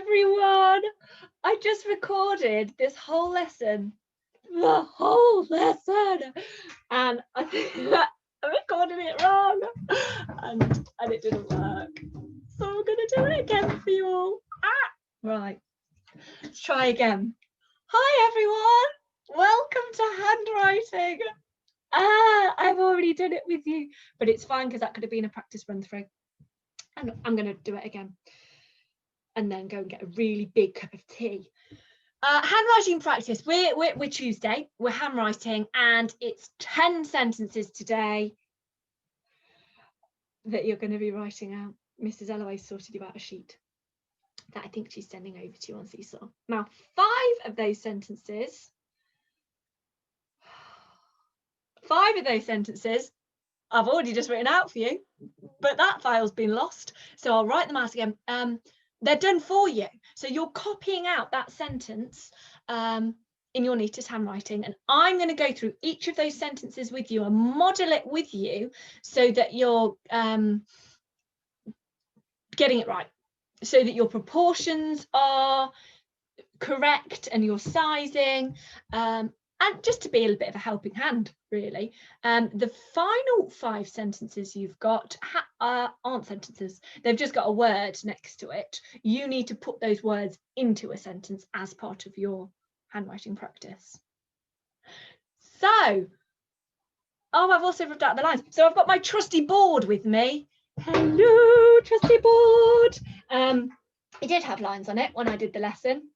everyone. I just recorded this whole lesson, the whole lesson, and I think I recorded it wrong, and it didn't work. So I'm gonna do it again for you all. Right, let's try again. Hi everyone, welcome to handwriting. I've already done it with you, but it's fine because that could have been a practice run through. And I'm gonna do it again. And then go and get a really big cup of tea. Handwriting practice. We're Tuesday. We're handwriting, and it's 10 sentences today that you're going to be writing out. Mrs. Ellaway sorted you out a sheet that I think she's sending over to you on Seesaw. Now, 5 of those sentences I've already just written out for you, but that file's been lost, so I'll write them out again. They're done for you, so you're copying out that sentence in your neatest handwriting, and I'm going to go through each of those sentences with you and model it with you so that you're getting it right, so that your proportions are correct and your sizing, and just to be a little bit of a helping hand, really. The final 5 sentences you've got aren't sentences. They've just got a word next to it. You need to put those words into a sentence as part of your handwriting practice. So, I've also rubbed out the lines. So I've got my trusty board with me. Hello, trusty board. It did have lines on it when I did the lesson,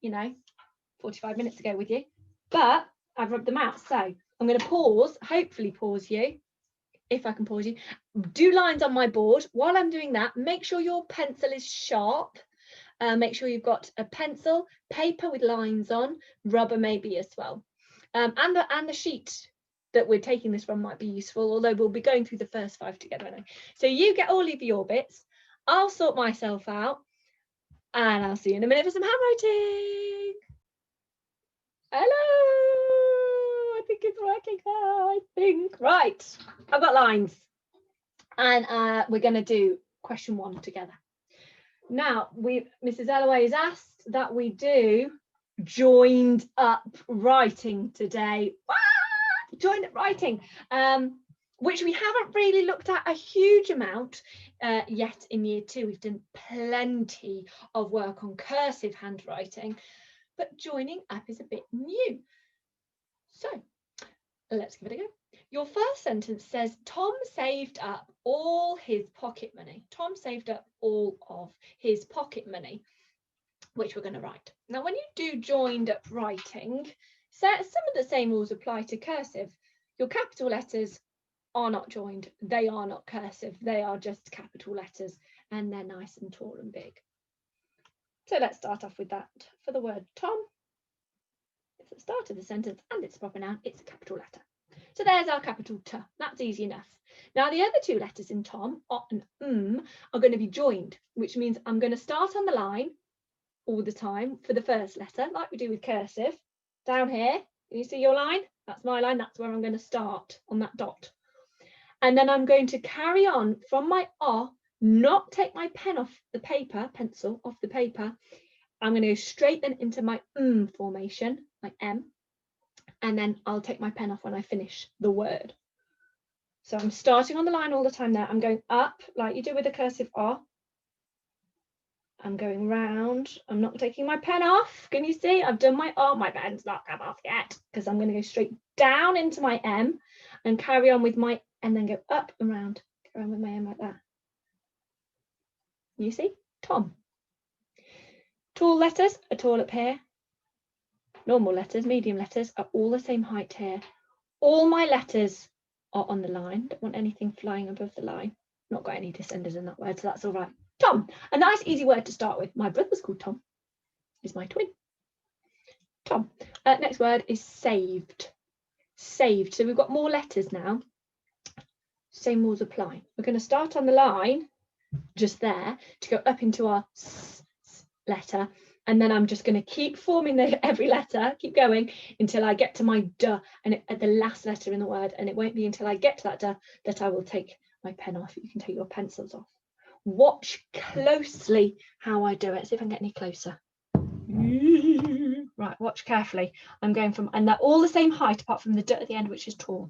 45 minutes ago with you, but I've rubbed them out. So I'm going to hopefully pause you, if I can pause you. Do lines on my board. While I'm doing that, make sure your pencil is sharp. Make sure you've got a pencil, paper with lines on, rubber maybe as well. And the sheet that we're taking this from might be useful, although we'll be going through the first 5 together anyway. So you get all of your bits. I'll sort myself out, and I'll see you in a minute for some handwriting. Hello, I think it's working now, I think. Right, I've got lines, and we're going to do question 1 together. Now, Mrs. Ellaway has asked that we do joined up writing today. Joined up writing, which we haven't really looked at a huge amount yet in year 2. We've done plenty of work on cursive handwriting, but joining up is a bit new. So let's give it a go. Your first sentence says, Tom saved up all his pocket money. Tom saved up all of his pocket money, which we're going to write. Now, when you do joined up writing, some of the same rules apply to cursive. Your capital letters are not joined. They are not cursive. They are just capital letters, and they're nice and tall and big. So let's start off with that. For the word Tom, it's the start of the sentence and it's a proper noun. It's a capital letter. So there's our capital T. That's easy enough. Now the other 2 letters in Tom, O and are going to be joined, which means I'm going to start on the line all the time for the first letter, like we do with cursive. Down here, can you see your line? That's my line. That's where I'm going to start, on that dot. And then I'm going to carry on from my O, not take my pen off the paper, pencil off the paper. I'm going to go straight then into my formation, my M, and then I'll take my pen off when I finish the word. So I'm starting on the line all the time there. I'm going up like you do with a cursive O. I'm going round. I'm not taking my pen off. Can you see? I've done my O. My pen's not come off yet because I'm going to go straight down into my M and carry on with my, and then go up and round. Carry on with my M like that. You see? Tom. Tall letters are tall up here. Normal letters, medium letters are all the same height here. All my letters are on the line. Don't want anything flying above the line. Not got any descenders in that word, so that's all right. Tom, a nice easy word to start with. My brother's called Tom. He's my twin. Tom. Next word is saved. Saved. So we've got more letters now. Same rules apply. We're going to start on the line, just there, to go up into our S letter. And then I'm just going to keep forming every letter, keep going until I get to my D and at the last letter in the word. And it won't be until I get to that D that I will take my pen off. You can take your pencils off. Watch closely how I do it. See if I can get any closer. Right, watch carefully. I'm going from, and they're all the same height apart from the dot at the end, which is tall.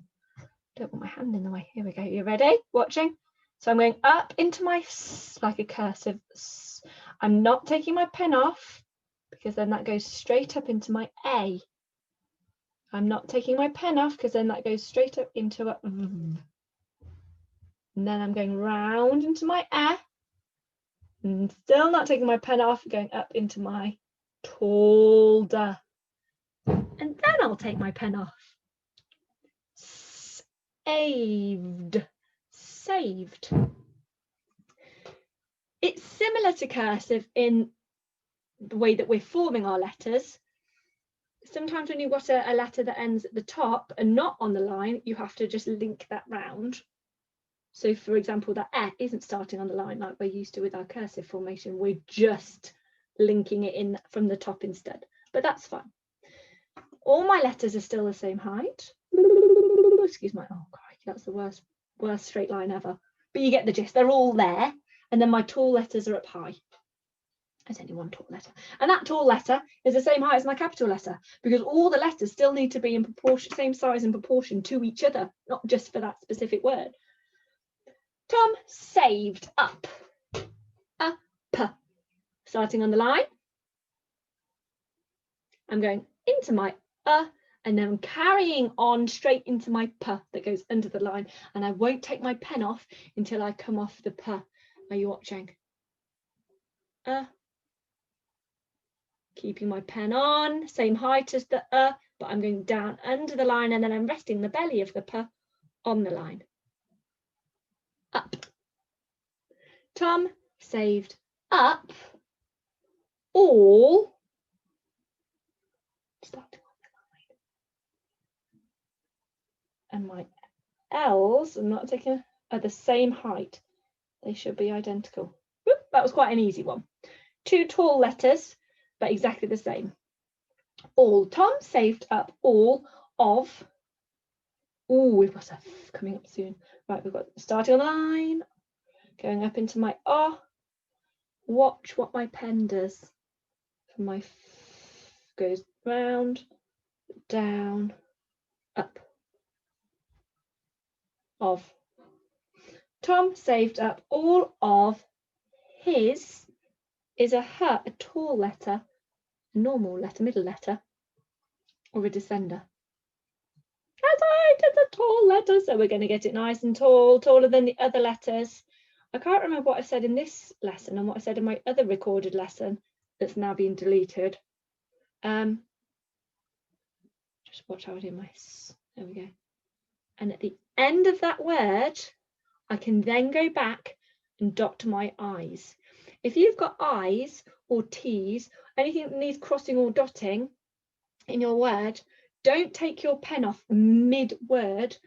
Don't want my hand in the way. Here we go. You ready? Watching? So I'm going up into my S, like a cursive S. I'm not taking my pen off because then that goes straight up into my A. I'm not taking my pen off because then that goes straight up into a V. And then I'm going round into my E. And still not taking my pen off, going up into my tall D. And then I'll take my pen off. Saved. Saved. It's similar to cursive in the way that we're forming our letters. Sometimes when you've got a letter that ends at the top and not on the line, you have to just link that round. So for example, that E isn't starting on the line like we're used to with our cursive formation. We're just linking it in from the top instead, but that's fine. All my letters are still the same height. Excuse my, oh crikey, that's the worst straight line ever. But you get the gist, they're all there. And then my tall letters are up high. There's only one tall letter. And that tall letter is the same height as my capital letter because all the letters still need to be in proportion, same size and proportion to each other, not just for that specific word. Tom saved up. Up. Starting on the line. I'm going into my and then I'm carrying on straight into my P that goes under the line. And I won't take my pen off until I come off the P. Are you watching? Keeping my pen on, same height as the but I'm going down under the line and then I'm resting the belly of the P on the line. Up. Tom saved up all, starting on the line. And my L's, I'm not taking, are the same height. They should be identical. Whoop, that was quite an easy one. Two tall letters, but exactly the same. All. Tom saved up all of, oh, we've got a coming up soon. Right, we've got starting on the line, going up into my O. Watch what my pen does. From my goes round, down, up. Of. Tom saved up all of his is a H, a tall letter, a normal letter, middle letter, or a descender. That's right, it's a tall letter, so we're going to get it nice and tall, taller than the other letters. I can't remember what I said in this lesson and what I said in my other recorded lesson that's now been deleted. Just watch how I do my, there we go. And at the end of that word, I can then go back and dot my I's. If you've got I's or T's, anything that needs crossing or dotting in your word, don't take your pen off mid-word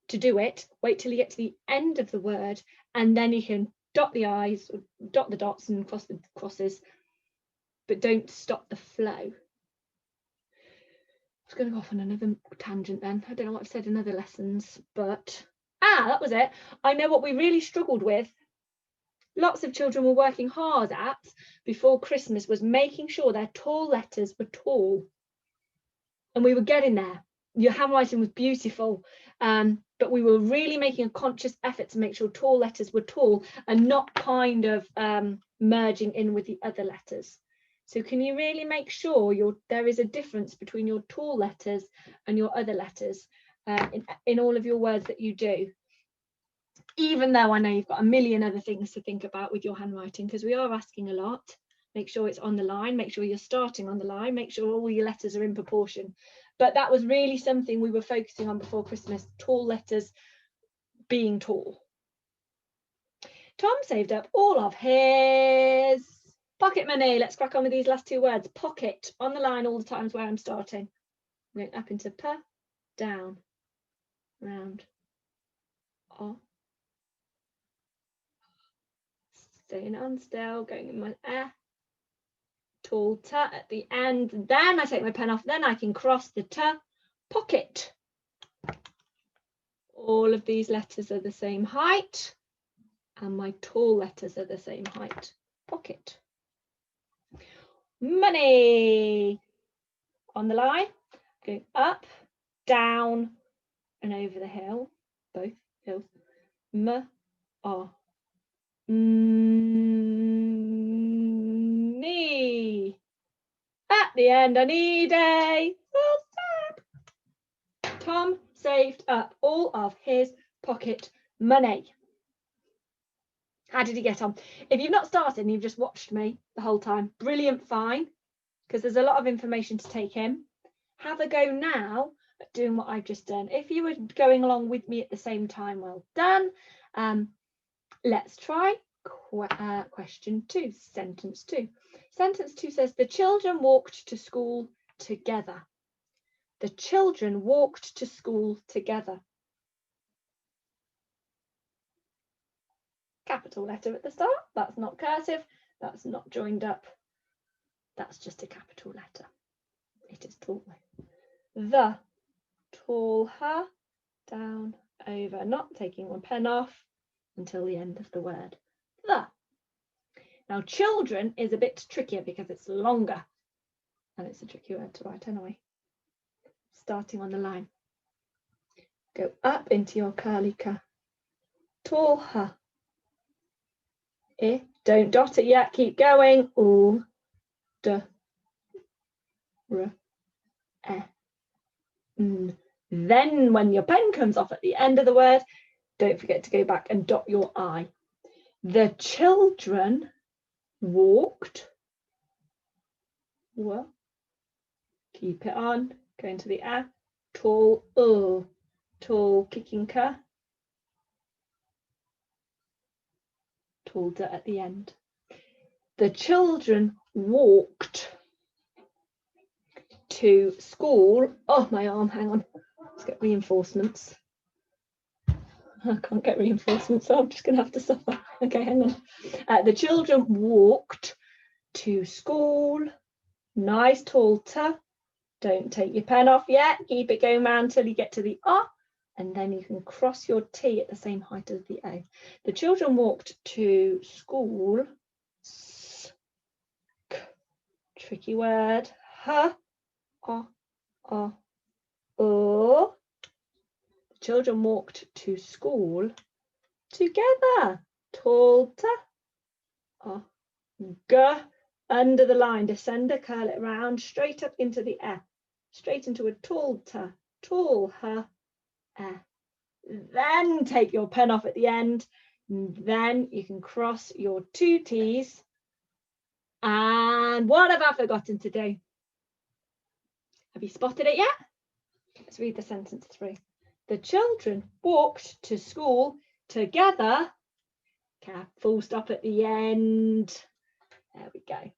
to do it. Wait till you get to the end of the word and then you can dot the I's, or dot the dots and cross the crosses, but don't stop the flow. I was going to go off on another tangent then. I don't know what I've said in other lessons, but that was it. I know what we really struggled with. Lots of children were working hard at before Christmas was making sure their tall letters were tall. And we were getting there. Your handwriting was beautiful, but we were really making a conscious effort to make sure tall letters were tall and not kind of merging in with the other letters. So can you really make sure there is a difference between your tall letters and your other letters in all of your words that you do? Even though I know you've got a million other things to think about with your handwriting, because we are asking a lot. Make sure it's on the line, make sure you're starting on the line, make sure all your letters are in proportion. But that was really something we were focusing on before Christmas, tall letters being tall. Tom saved up all of his pocket money. Let's crack on with these last two words. Pocket, on the line all the times where I'm starting. I'm going up into P, down, round, O. Staying on still, going in my tall T at the end. Then I take my pen off, then I can cross the T, pocket. All of these letters are the same height, and my tall letters are the same height, pocket. money. On the line, going up, down, and over the hill, both hills. Money. At the end, I need a full stop. Tom saved up all of his pocket money. How did he get on? If you've not started and you've just watched me the whole time, brilliant, fine, because there's a lot of information to take in. Have a go now at doing what I've just done. If you were going along with me at the same time, well done. Let's try question 2, sentence 2. Sentence 2 says, the children walked to school together. The children walked to school together. Capital letter at the start. That's not cursive. That's not joined up. That's just a capital letter. It is tall. The, tall, her, down, over, not taking one pen off until the end of the word. The. Now, children is a bit trickier because it's longer, and it's a tricky word to write anyway. Starting on the line. Go up into your curly K. Tall, her. Don't dot it yet, keep going. U, D, R, E, N. Then when your pen comes off at the end of the word, don't forget to go back and dot your I. The children walked. Well, keep it on. Going to the A. Tall, tall, kicking K. Tall D at the end. The children walked to school. Oh, my arm, hang on. Let's get reinforcements. I can't get reinforcements, so I'm just going to have to suffer. Okay, hang on. The children walked to school. Nice tall T. Don't take your pen off yet. Keep it going round until you get to the R, and then you can cross your T at the same height as the O. The children walked to school. Tricky word. H, O, O, O. The children walked to school together. Tall T, O, G. Under the line, descender, curl it round, straight up into the F, straight into a tall T, tall H, F. Then take your pen off at the end. Then you can cross your 2 T's. And what have I forgotten to do? Have you spotted it yet? Let's read the sentence through. The children walked to school together. Full stop at the end. There we go.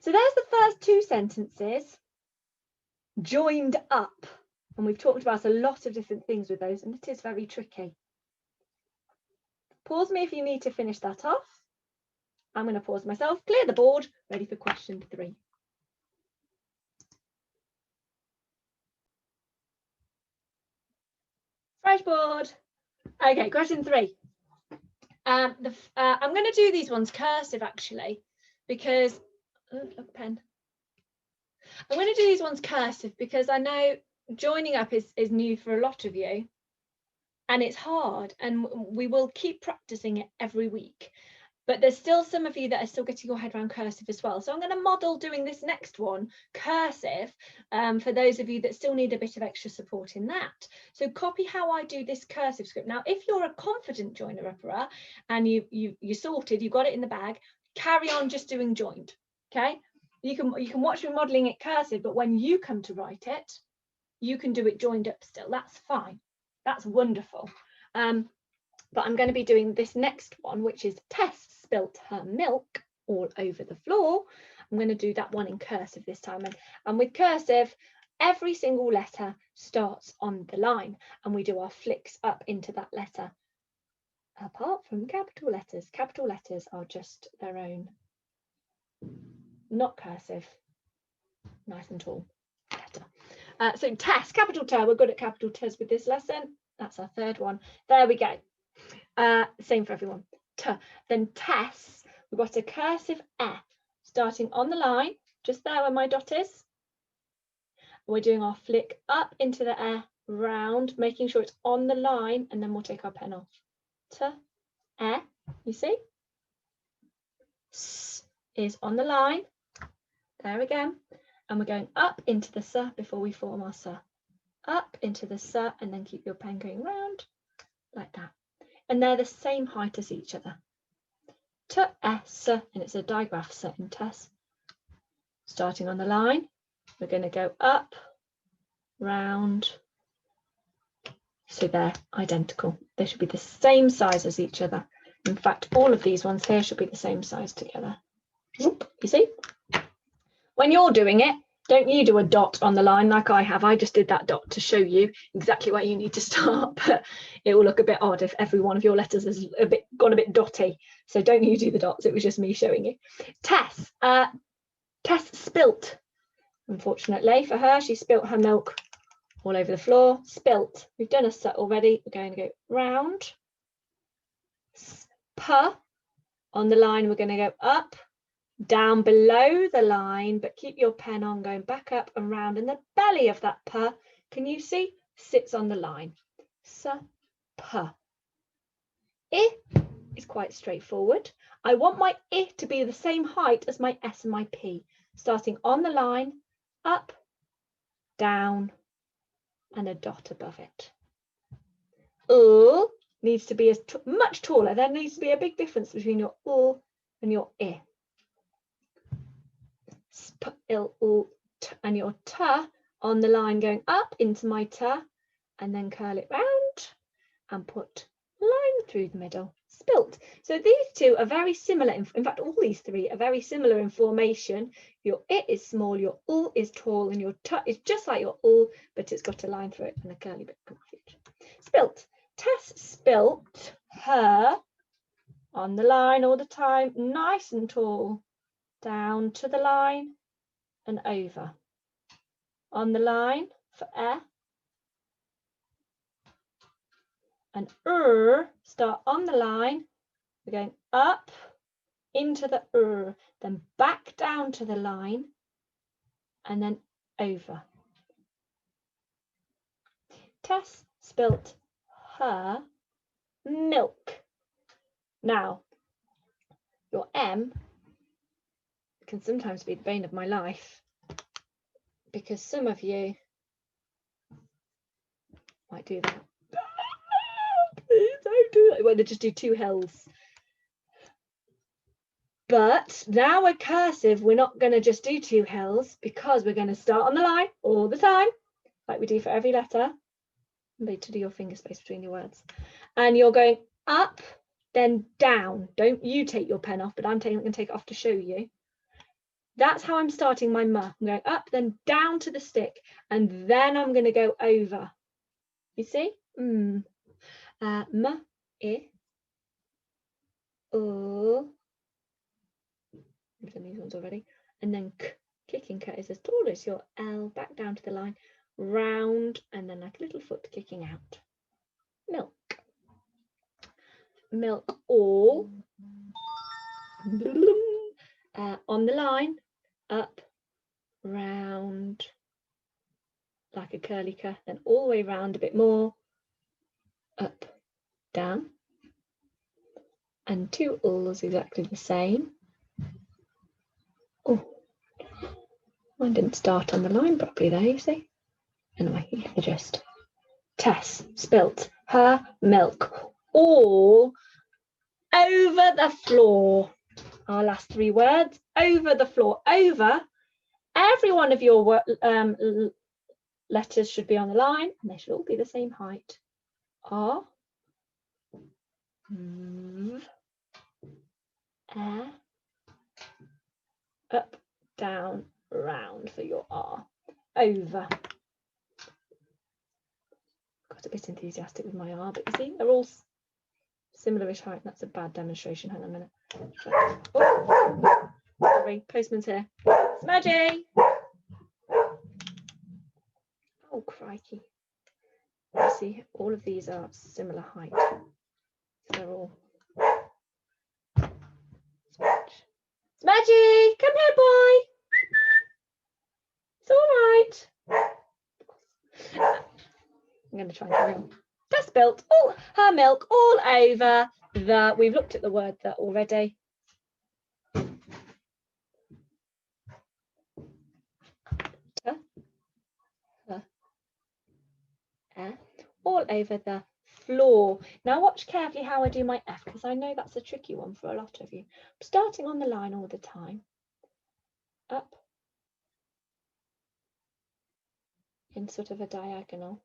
So there's the first 2 sentences joined up. And we've talked about a lot of different things with those, and it is very tricky. Pause me if you need to finish that off. I'm going to pause myself, clear the board, ready for question 3. Fresh board. Okay, question 3. I'm going to do these ones cursive actually, because look, pen. I'm going to do these ones cursive because I know joining up is new for a lot of you, and it's hard, and we will keep practicing it every week. But there's still some of you that are still getting your head around cursive as well. So I'm going to model doing this next one cursive for those of you that still need a bit of extra support in that. So copy how I do this cursive script. Now, if you're a confident joiner upper and you're sorted, you've got it in the bag, carry on just doing joined. Okay, you can watch me modeling it cursive, but when you come to write it, you can do it joined up still. That's fine. That's wonderful. But I'm going to be doing this next one, which is Tess spilt her milk all over the floor. I'm going to do that one in cursive this time. And with cursive, every single letter starts on the line, and we do our flicks up into that letter. Apart from capital letters. Capital letters are just their own, not cursive, nice and tall letter. So Tess, capital T, we're good at capital T's with this lesson. That's our 3rd one. There we go. Same for everyone. T. Then Tess, we've got a cursive F starting on the line, just there where my dot is. We're doing our flick up into the air, round, making sure it's on the line, and then we'll take our pen off. T, E, you see? S is on the line, there again, and we're going up into the S before we form our S. Up into the S, and then keep your pen going round, like that. And they're the same height as each other. T, S, and it's a digraph S in TES. Starting on the line, we're going to go up, round. So they're identical. They should be the same size as each other. In fact, all of these ones here should be the same size together. You see? When you're doing it, don't you do a dot on the line like I have. I just did that dot to show you exactly where you need to start, but it will look a bit odd if every one of your letters has gone a bit dotty. So don't you do the dots. It was just me showing you. Tess. Tess spilt. Unfortunately for her, she spilt her milk all over the floor. Spilt. We've done a set already. We're going to go round. P. On the line, we're going to go up, down below the line, but keep your pen on going back up and round. And the belly of that P, can you see, sits on the line. S, P. I is quite straightforward. I want my I to be the same height as my S and my P. Starting on the line, up, down, and a dot above it. Needs to be much taller. There needs to be a big difference between your and your I. Sp, t, and your T on the line going up into my T, and then curl it round and put line through the middle. Spilt. So these two are very similar. In fact, all these three are very similar in formation. Your I is small, your U is tall, and your T is just like your U, but it's got a line through it and a curly bit. Spilt. Tess spilt her on the line all the time, nice and tall, down to the line and over. On the line for E. And start on the line. We're going up into the then back down to the line, and then over. Tess spilt her milk. Now, your M can sometimes be the bane of my life, because some of you might do that. Please don't do that. Well, they just do two hills. But now we're cursive, we're not going to just do two hills, because we're going to start on the line all the time, like we do for every letter. Remember to do your finger space between your words. And you're going up, then down. Don't you take your pen off, but I'm going to take it off to show you. That's how I'm starting my M. I'm going up, then down to the stick, and then I'm going to go over. You see? M, I, O. I've done these ones already. And then K. Kicking K is as tall as your L, back down to the line, round, and then like a little foot kicking out. Milk. Milk all. On the line, up, round, like a curly K, then all the way round a bit more, up, down, and two alls exactly the same. Oh, mine didn't start on the line properly there, you see. Anyway, you get the gist. Tess spilt her milk all over the floor. Our last three words, over the floor. Over, every one of your letters should be on the line, and they should all be the same height. R, V, E, up, down, round for your R. Over. Got a bit enthusiastic with my R, but you see, they're all similar-ish height. That's a bad demonstration. Hang on a minute. Oh, sorry, postman's here. Smudgy. Oh, crikey. You see, all of these are similar height. So they're all smudge. Smudgy, come here, boy. It's all right. I'm going to try and carry on. Just spilt all her milk all over the, we've looked at the word that already. All over the floor. Now watch carefully how I do my F, because I know that's a tricky one for a lot of you. I'm starting on the line all the time. Up in sort of a diagonal.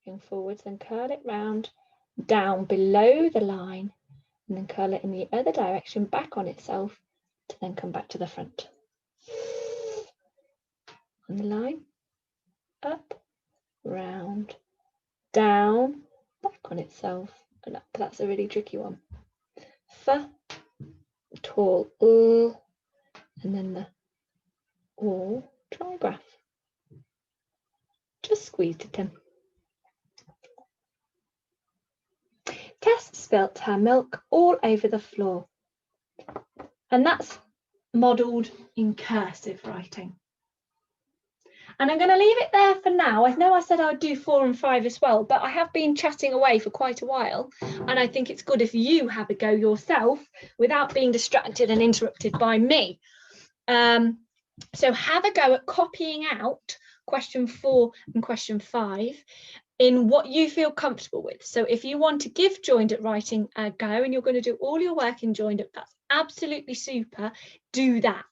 Going forwards, then curl it round, down below the line, and then curl it in the other direction back on itself to then come back to the front. On the line, up, round, down, back on itself, and up. That's a really tricky one. F, tall, and then the all trigraph. Just squeezed it in. Tess spilt her milk all over the floor. And that's modelled in cursive writing. And I'm going to leave it there for now. I know I said I'd do 4 and 5 as well, but I have been chatting away for quite a while. And I think it's good if you have a go yourself without being distracted and interrupted by me. So have a go at copying out question 4 and question 5 in what you feel comfortable with. So if you want to give joined up writing a go and you're going to do all your work in joined up, that's absolutely super. Do that.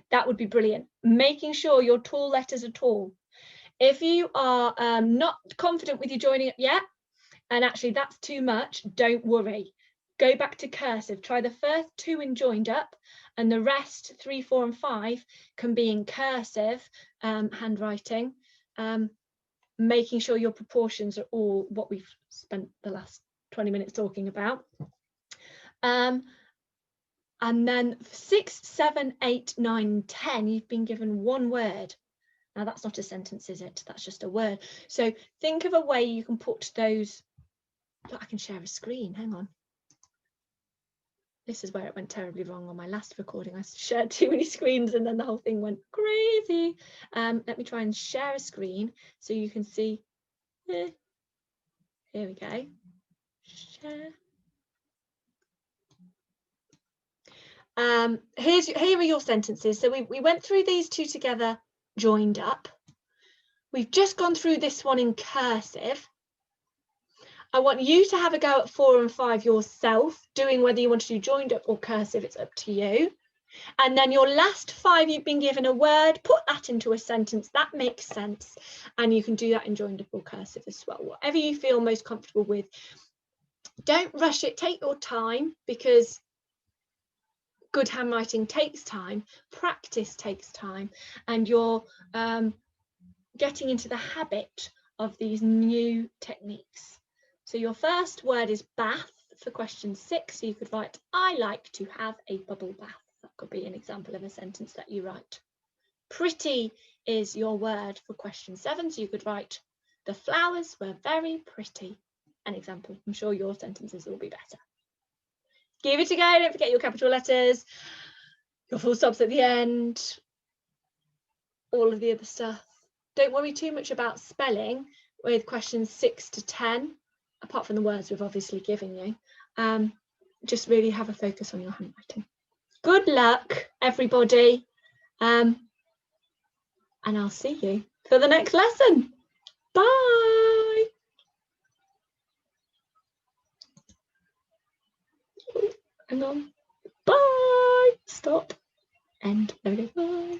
That would be brilliant. Making sure your tall letters are tall. If you are not confident with your joining up yet, and actually that's too much, don't worry. Go back to cursive. Try the first 2 in joined up, and the rest 3, 4, and 5 can be in cursive handwriting. Making sure your proportions are all what we've spent the last 20 minutes talking about. And then 6, 7, 8, 9, 10, you've been given one word. Now that's not a sentence, is it? That's just a word. So think of a way you can put those. Look, I can share a screen. Hang on. This is where it went terribly wrong on my last recording. I shared too many screens and then the whole thing went crazy. Let me try and share a screen so you can see. Here we go. Share. Here are your sentences. So we went through these 2 together, joined up. We've just gone through this one in cursive. I want you to have a go at 4 and 5 yourself, doing whether you want to do joined up or cursive, it's up to you. And then your last 5, you've been given a word, put that into a sentence, that makes sense. And you can do that in joined up or cursive as well, whatever you feel most comfortable with. Don't rush it, take your time, because good handwriting takes time, practice takes time, and you're getting into the habit of these new techniques. So your first word is bath for question 6. So you could write, I like to have a bubble bath. That could be an example of a sentence that you write. Pretty is your word for question 7. So you could write, the flowers were very pretty. An example. I'm sure your sentences will be better. Give it a go. Don't forget your capital letters, your full stops at the end, all of the other stuff. Don't worry too much about spelling with questions 6 to 10, apart from the words we've obviously given you. Just really have a focus on your handwriting. Good luck, everybody. And I'll see you for the next lesson. Bye. Hang on. Bye. Stop. End. There we go. Bye.